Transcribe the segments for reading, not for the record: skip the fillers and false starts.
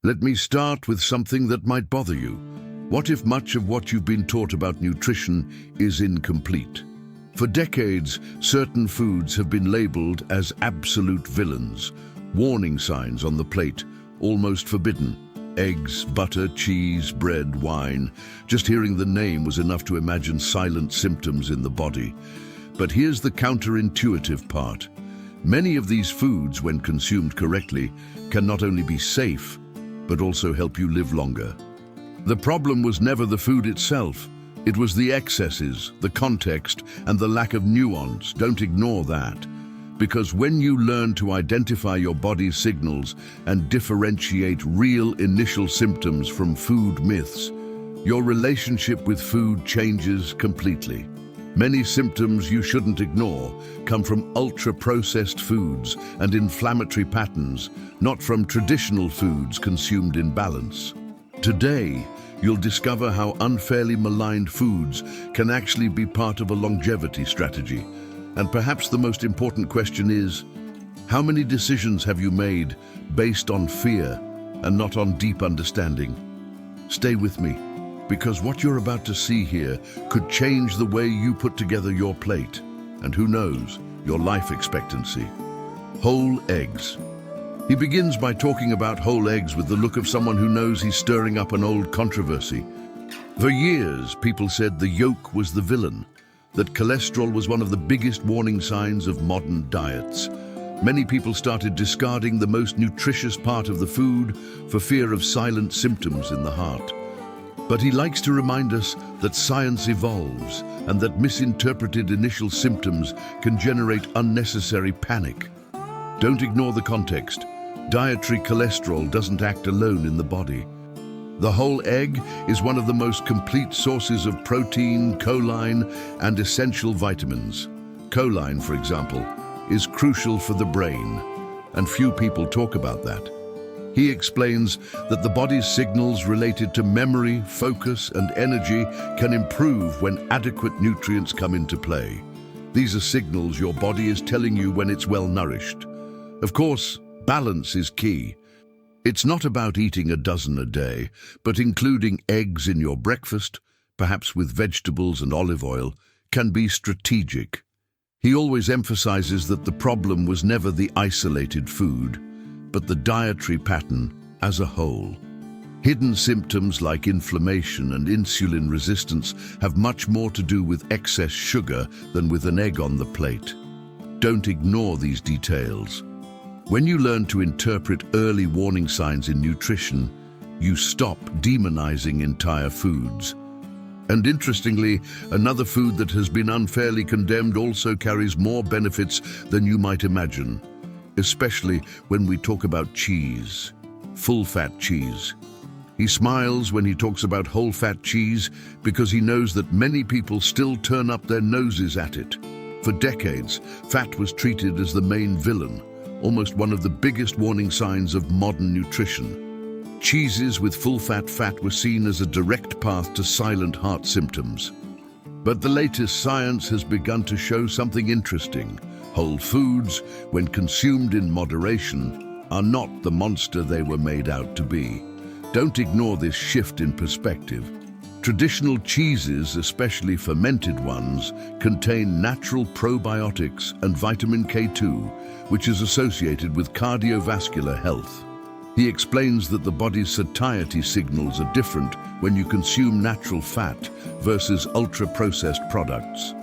Let me start with something that might bother you. What if much of what you've been taught about nutrition is incomplete? For decades, certain foods have been labeled as absolute villains, warning signs on the plate, almost forbidden. Eggs, butter, cheese, bread, wine. Just hearing the name was enough to imagine silent symptoms in the body. But here's the counterintuitive part. Many of these foods, when consumed correctly, can not only be safe, but also help you live longer. The problem was never the food itself. It was the excesses, the context, and the lack of nuance. Don't ignore that. Because when you learn to identify your body's signals and differentiate real initial symptoms from food myths, your relationship with food changes completely. Many symptoms you shouldn't ignore come from ultra-processed foods and inflammatory patterns, not from traditional foods consumed in balance. Today, you'll discover how unfairly maligned foods can actually be part of a longevity strategy. And perhaps the most important question is, how many decisions have you made based on fear and not on deep understanding? Stay with me, because what you're about to see here could change the way you put together your plate, and who knows, your life expectancy. Whole eggs. He begins by talking about whole eggs with the look of someone who knows he's stirring up an old controversy. For years, people said the yolk was the villain, that cholesterol was one of the biggest warning signs of modern diets. Many people started discarding the most nutritious part of the food for fear of silent symptoms in the heart. But he likes to remind us that science evolves and that misinterpreted initial symptoms can generate unnecessary panic. Don't ignore the context. Dietary cholesterol doesn't act alone in the body. The whole egg is one of the most complete sources of protein, choline, and essential vitamins. Choline, for example, is crucial for the brain, and few people talk about that. He explains that the body's signals related to memory, focus, and energy can improve when adequate nutrients come into play. These are signals your body is telling you when it's well nourished. Of course, balance is key. It's not about eating a dozen a day, but including eggs in your breakfast, perhaps with vegetables and olive oil, can be strategic. He always emphasizes that the problem was never the isolated food, but the dietary pattern as a whole. Hidden symptoms like inflammation and insulin resistance have much more to do with excess sugar than with an egg on the plate. Don't ignore these details. When you learn to interpret early warning signs in nutrition, you stop demonizing entire foods. And interestingly, another food that has been unfairly condemned also carries more benefits than you might imagine, especially when we talk about cheese, full-fat cheese. He smiles when he talks about whole-fat cheese because he knows that many people still turn up their noses at it. For decades, fat was treated as the main villain, almost one of the biggest warning signs of modern nutrition. Cheeses with full-fat fat were seen as a direct path to silent heart symptoms. But the latest science has begun to show something interesting. Whole foods, when consumed in moderation, are not the monster they were made out to be. Don't ignore this shift in perspective. Traditional cheeses, especially fermented ones, contain natural probiotics and vitamin K2, which is associated with cardiovascular health. He explains that the body's satiety signals are different when you consume natural fat versus ultra-processed products.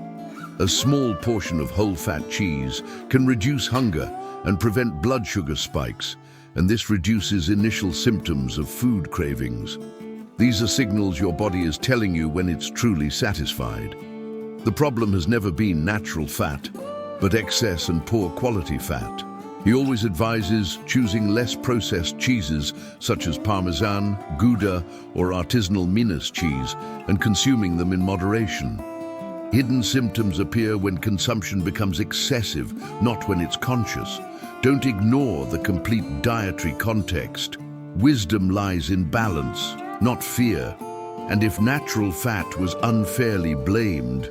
A small portion of whole-fat cheese can reduce hunger and prevent blood sugar spikes, and this reduces initial symptoms of food cravings. These are signals your body is telling you when it's truly satisfied. The problem has never been natural fat, but excess and poor quality fat. He always advises choosing less processed cheeses such as Parmesan, Gouda, or artisanal Minas cheese and consuming them in moderation. Hidden symptoms appear when consumption becomes excessive, not when it's conscious. Don't ignore the complete dietary context. Wisdom lies in balance, not fear. And if natural fat was unfairly blamed,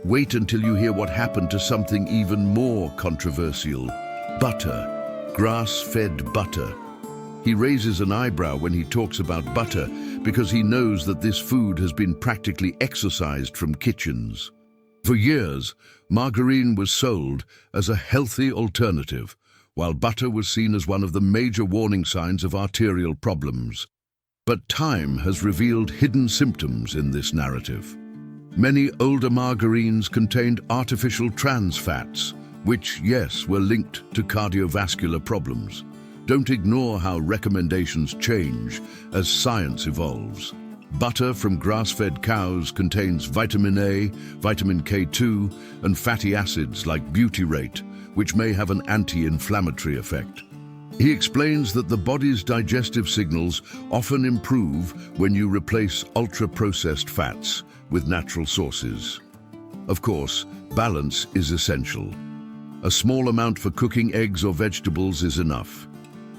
wait until you hear what happened to something even more controversial: butter, grass-fed butter. He raises an eyebrow when he talks about butter because he knows that this food has been practically exorcised from kitchens. For years, margarine was sold as a healthy alternative, while butter was seen as one of the major warning signs of arterial problems. But time has revealed hidden symptoms in this narrative. Many older margarines contained artificial trans fats, which, yes, were linked to cardiovascular problems. Don't ignore how recommendations change as science evolves. Butter from grass-fed cows contains vitamin A, vitamin K2, and fatty acids like butyrate, which may have an anti-inflammatory effect. He explains that the body's digestive signals often improve when you replace ultra-processed fats with natural sources. Of course, balance is essential. A small amount for cooking eggs or vegetables is enough.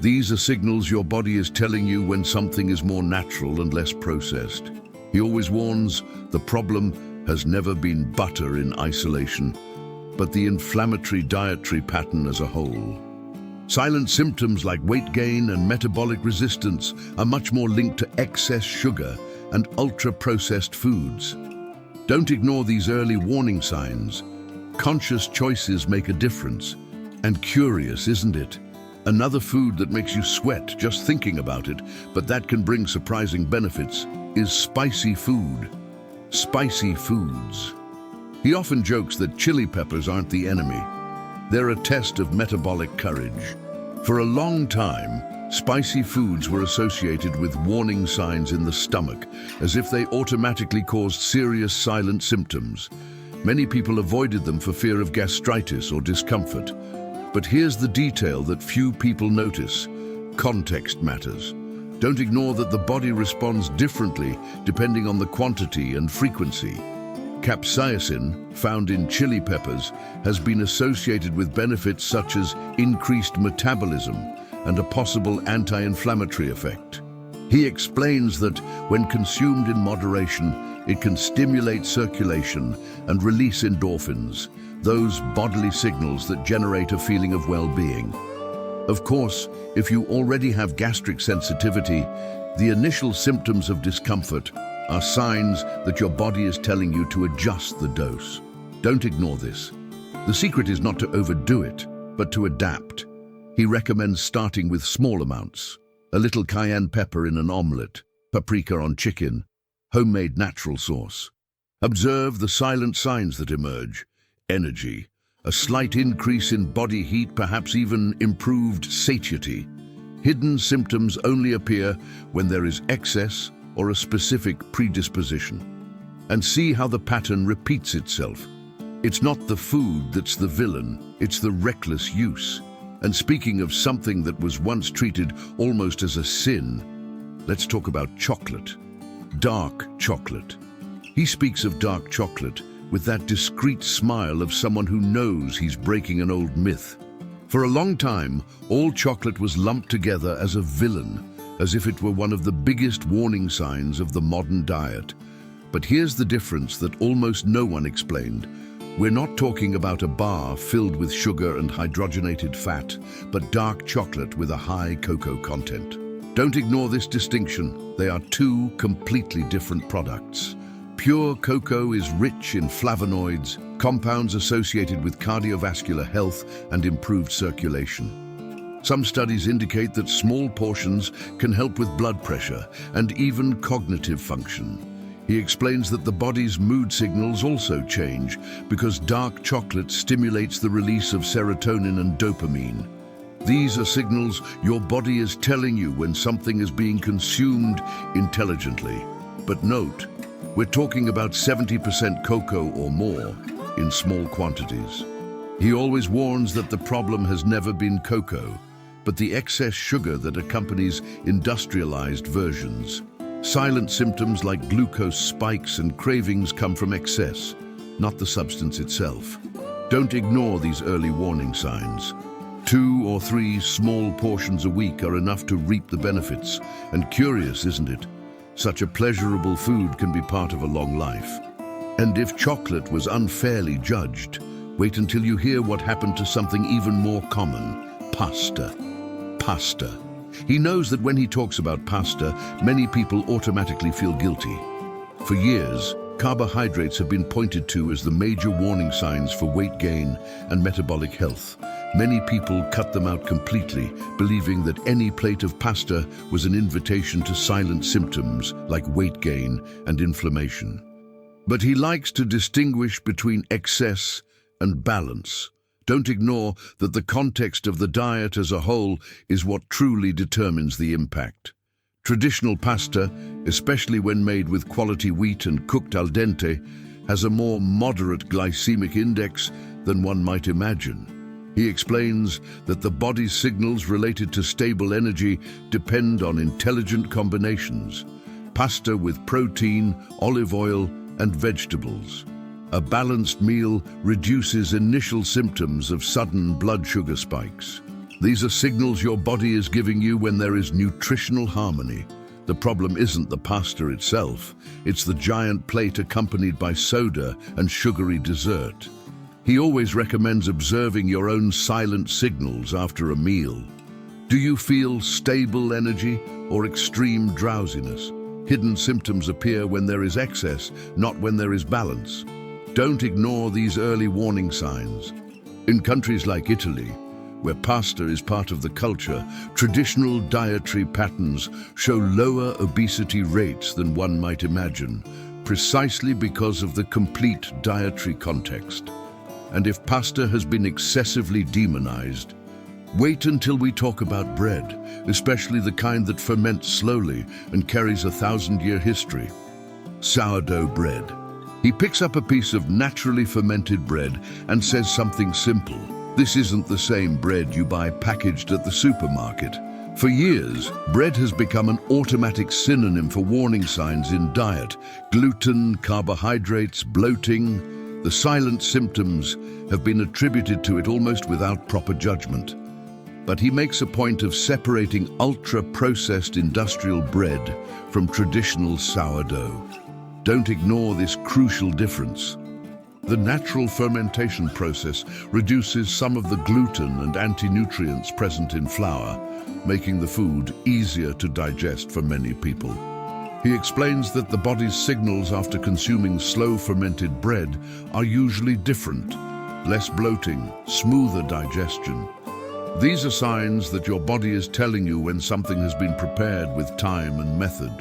These are signals your body is telling you when something is more natural and less processed. He always warns, the problem has never been butter in isolation, but the inflammatory dietary pattern as a whole. Silent symptoms like weight gain and metabolic resistance are much more linked to excess sugar and ultra-processed foods. Don't ignore these early warning signs. Conscious choices make a difference. And curious, isn't it? Another food that makes you sweat just thinking about it, but that can bring surprising benefits, is spicy food. Spicy foods. He often jokes that chili peppers aren't the enemy. They're a test of metabolic courage. For a long time, spicy foods were associated with warning signs in the stomach, as if they automatically caused serious silent symptoms. Many people avoided them for fear of gastritis or discomfort. But here's the detail that few people notice. Context matters. Don't ignore that the body responds differently depending on the quantity and frequency. Capsaicin, found in chili peppers, has been associated with benefits such as increased metabolism and a possible anti-inflammatory effect. He explains that when consumed in moderation, it can stimulate circulation and release endorphins, those bodily signals that generate a feeling of well-being. Of course, if you already have gastric sensitivity, the initial symptoms of discomfort are signs that your body is telling you to adjust the dose. Don't ignore this. The secret is not to overdo it, but to adapt. He recommends starting with small amounts. A little cayenne pepper in an omelette, paprika on chicken, homemade natural sauce. Observe the silent signs that emerge. Energy, a slight increase in body heat, perhaps even improved satiety. Hidden symptoms only appear when there is excess or a specific predisposition. And see how the pattern repeats itself. It's not the food that's the villain, it's the reckless use. And speaking of something that was once treated almost as a sin, let's talk about chocolate. Dark chocolate. He speaks of dark chocolate with that discreet smile of someone who knows he's breaking an old myth. For a long time, all chocolate was lumped together as a villain, as if it were one of the biggest warning signs of the modern diet. But here's the difference that almost no one explained. We're not talking about a bar filled with sugar and hydrogenated fat, but dark chocolate with a high cocoa content. Don't ignore this distinction. They are two completely different products. Pure cocoa is rich in flavonoids, compounds associated with cardiovascular health and improved circulation. Some studies indicate that small portions can help with blood pressure and even cognitive function. He explains that the body's mood signals also change because dark chocolate stimulates the release of serotonin and dopamine. These are signals your body is telling you when something is being consumed intelligently. But note, we're talking about 70% cocoa or more in small quantities. He always warns that the problem has never been cocoa, but the excess sugar that accompanies industrialized versions. Silent symptoms like glucose spikes and cravings come from excess, not the substance itself. Don't ignore these early warning signs. 2 or 3 small portions a week are enough to reap the benefits. And curious, isn't it? Such a pleasurable food can be part of a long life. And if chocolate was unfairly judged, wait until you hear what happened to something even more common: pasta. Pasta. He knows that when he talks about pasta, many people automatically feel guilty. For years, carbohydrates have been pointed to as the major warning signs for weight gain and metabolic health. Many people cut them out completely, believing that any plate of pasta was an invitation to silent symptoms like weight gain and inflammation. But he likes to distinguish between excess and balance. Don't ignore that the context of the diet as a whole is what truly determines the impact. Traditional pasta, especially when made with quality wheat and cooked al dente, has a more moderate glycemic index than one might imagine. He explains that the body's signals related to stable energy depend on intelligent combinations: pasta with protein, olive oil, and vegetables. A balanced meal reduces initial symptoms of sudden blood sugar spikes. These are signals your body is giving you when there is nutritional harmony. The problem isn't the pasta itself, it's the giant plate accompanied by soda and sugary dessert. He always recommends observing your own silent signals after a meal. Do you feel stable energy or extreme drowsiness? Hidden symptoms appear when there is excess, not when there is balance. Don't ignore these early warning signs. In countries like Italy, where pasta is part of the culture, traditional dietary patterns show lower obesity rates than one might imagine, precisely because of the complete dietary context. And if pasta has been excessively demonized, wait until we talk about bread, especially the kind that ferments slowly and carries a 1,000-year history. Sourdough bread. He picks up a piece of naturally fermented bread and says something simple. This isn't the same bread you buy packaged at the supermarket. For years, bread has become an automatic synonym for warning signs in diet: gluten, carbohydrates, bloating. The silent symptoms have been attributed to it almost without proper judgment. But he makes a point of separating ultra-processed industrial bread from traditional sourdough. Don't ignore this crucial difference. The natural fermentation process reduces some of the gluten and anti-nutrients present in flour, making the food easier to digest for many people. He explains that the body's signals after consuming slow fermented bread are usually different: less bloating, smoother digestion. These are signs that your body is telling you when something has been prepared with time and method.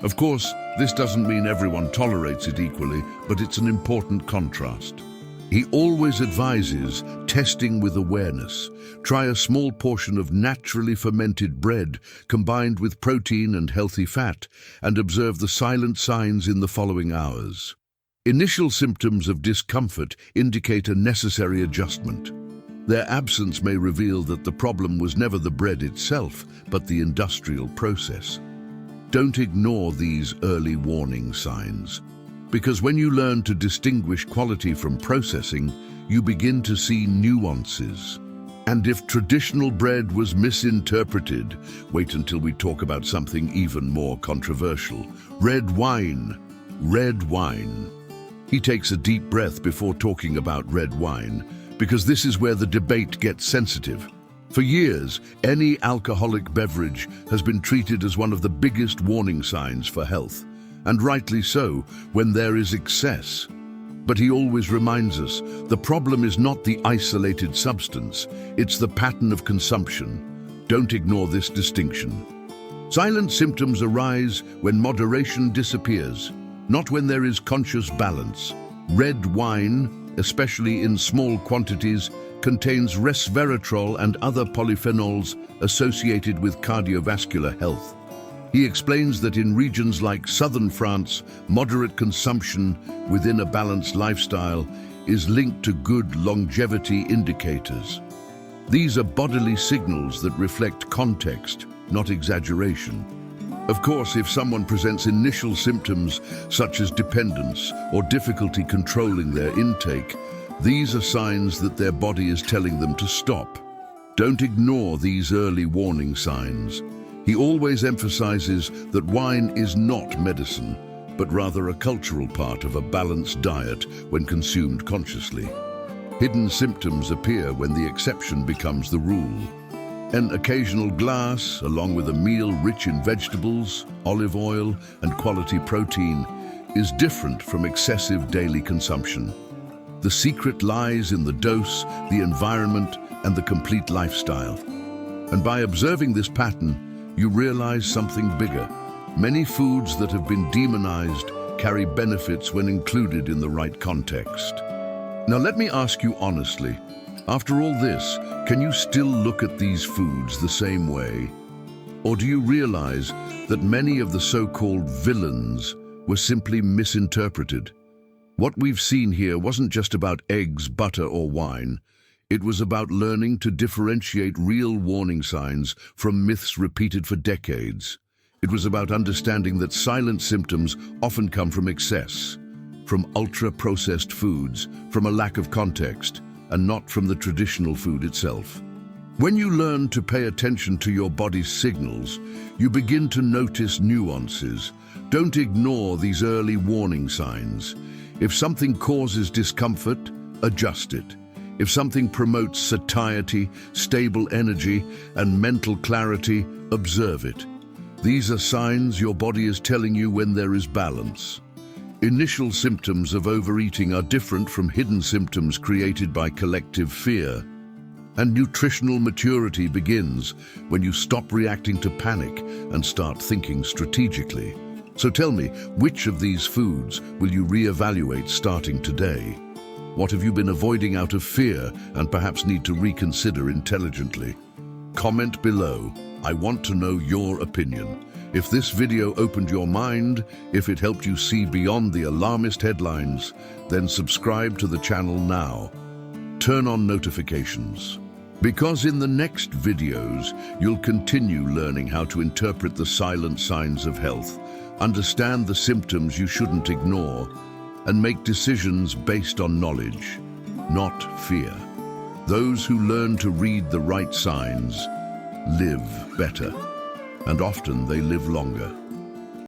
Of course, this doesn't mean everyone tolerates it equally, but it's an important contrast. He always advises testing with awareness. Try a small portion of naturally fermented bread combined with protein and healthy fat, and observe the silent signs in the following hours. Initial symptoms of discomfort indicate a necessary adjustment. Their absence may reveal that the problem was never the bread itself, but the industrial process. Don't ignore these early warning signs, because when you learn to distinguish quality from processing, you begin to see nuances. And if traditional bread was misinterpreted, wait until we talk about something even more controversial: red wine. Red wine. He takes a deep breath before talking about red wine, because this is where the debate gets sensitive. For years, any alcoholic beverage has been treated as one of the biggest warning signs for health, and rightly so, when there is excess. But he always reminds us, the problem is not the isolated substance, it's the pattern of consumption. Don't ignore this distinction. Silent symptoms arise when moderation disappears, not when there is conscious balance. Red wine, especially in small quantities, contains resveratrol and other polyphenols associated with cardiovascular health. He explains that in regions like southern France, moderate consumption within a balanced lifestyle is linked to good longevity indicators. These are bodily signals that reflect context, not exaggeration. Of course, if someone presents initial symptoms such as dependence or difficulty controlling their intake, these are signs that their body is telling them to stop. Don't ignore these early warning signs. He always emphasizes that wine is not medicine, but rather a cultural part of a balanced diet when consumed consciously. Hidden symptoms appear when the exception becomes the rule. An occasional glass, along with a meal rich in vegetables, olive oil, and quality protein, is different from excessive daily consumption. The secret lies in the dose, the environment, and the complete lifestyle. And by observing this pattern, you realize something bigger. Many foods that have been demonized carry benefits when included in the right context. Now let me ask you honestly, after all this, can you still look at these foods the same way? Or do you realize that many of the so-called villains were simply misinterpreted? What we've seen here wasn't just about eggs, butter, or wine. It was about learning to differentiate real warning signs from myths repeated for decades. It was about understanding that silent symptoms often come from excess, from ultra-processed foods, from a lack of context, and not from the traditional food itself. When you learn to pay attention to your body's signals, you begin to notice nuances. Don't ignore these early warning signs. If something causes discomfort, adjust it. If something promotes satiety, stable energy, and mental clarity, observe it. These are signs your body is telling you when there is balance. Initial symptoms of overeating are different from hidden symptoms created by collective fear. And nutritional maturity begins when you stop reacting to panic and start thinking strategically. So tell me, which of these foods will you reevaluate starting today? What have you been avoiding out of fear and perhaps need to reconsider intelligently? Comment below. I want to know your opinion. If this video opened your mind, if it helped you see beyond the alarmist headlines, then subscribe to the channel now. Turn on notifications. Because in the next videos, you'll continue learning how to interpret the silent signs of health, understand the symptoms you shouldn't ignore, and make decisions based on knowledge, not fear. Those who learn to read the right signs live better, and often they live longer.